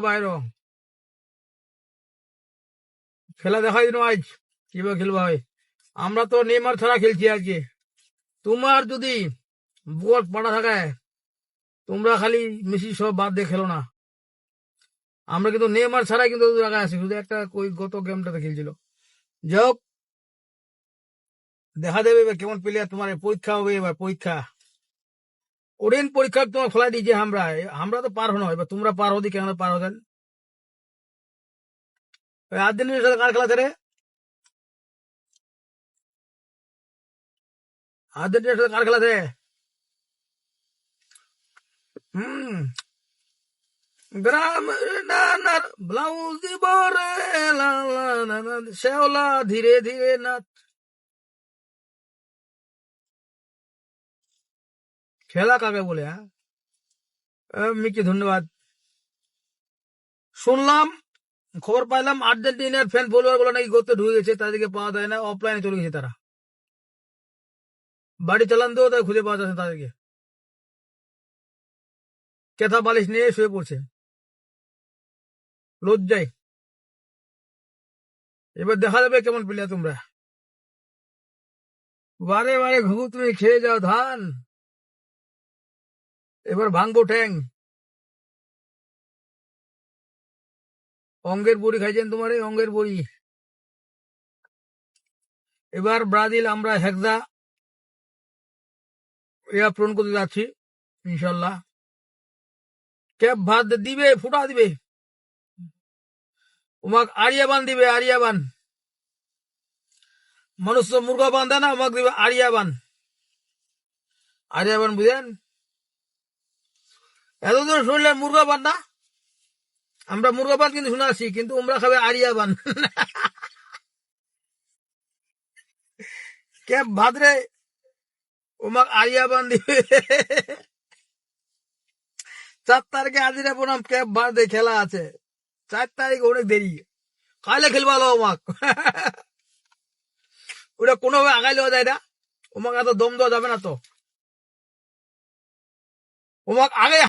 বাইরে খেলা দেখাই দিন আজ কিভাবে খেলবা হয়। আমরা তো নেইমার ছাড়া খেলছি আজকে। তোমার যদি বল পড়া থাকে তোমরা খালি মেসি সব বাদ দিয়ে খেলো না। আমরা কিন্তু নেইমার ছাড়াই কিন্তু জায়গায় আছি, শুধু একটা ওই গত গেমটাতে খেলছিল। যাই হোক, দেখা দেবে এবার কেমন প্লেয়ার। তোমার পরীক্ষা হবে, এবার পরীক্ষা কঠিন পরীক্ষা তোমার খোলা দিয়েছে। আমরা তো পার হো না, এবার তোমরা পার হদি কেন পার হতেন। আর্জেন্টিনার সাথে কার খেলা আছে রে? আর্জেন্টিনার সাথে কার খেলা আছে? হুম, গ্রাম নানার ব্লাউজ দিব রে, লা লা না না, শ্যাওলা ধীরে ধীরে নাচ। খেলা কাকে বলে? হ্যাঁ, মিকি ধন্যবাদ। শুনলাম, খবর পাইলাম আর্জেন্টিনার ফ্যান ফলোয়ার গুলো নাকি গতে ঢুকে গেছে, তাদেরকে পাওয়া যায় না, অফলাইনে চলে গেছে তারা। বাড়ি চালান দিয়েও তাই খুঁজে পাওয়া যাচ্ছে না তাদেরকে। কেথা বালিশ নিয়ে শুয়ে পড়ছে লজ্জায়। এবার দেখা যাবে কেমন প্লেয়ার তোমরা। বারে বারে ঘুঘু তুমি খেয়ে যাও ধান, এবার ভাঙবো ঠ্যাং। অঙ্গের বড়ি খাইছেন তোমার, এই অঙ্গের বড়ি। এবার ব্রাজিল আমরা হেক্সা ইয়া পূরণ করতে যাচ্ছি ইনশাল্লাহ। ক্যাপ ভাত দিবে, ফুটা দিবে, উমাক আরিয়াবান দিবে, আরিয়াবান। মানুষ তো মুরগা বান দেয় না, উমাক দিবে আরিয়াবান। আরিয়াবান বুঝেন? এতদিন শুনলেন মুরগা বান না, আমরা মুরগা বান কিন্তু শুনে আসছি, কিন্তু তোমরা খাবে আরিয়াবান। ক্যাপ ভাত রে, উমাক আরিয়াবান দিবে। 4 তারিখে আজিরা বনাম ক্যাপ ভাত খেলা আছে। 4 তারিখ অনেক দেরি, কালে খেলবা লো উমাক। ওটা কোনোভাবে আগাই লওয়া যায় না, ওমাক এত দম দেওয়া যাবে না তো। ওমাক আগে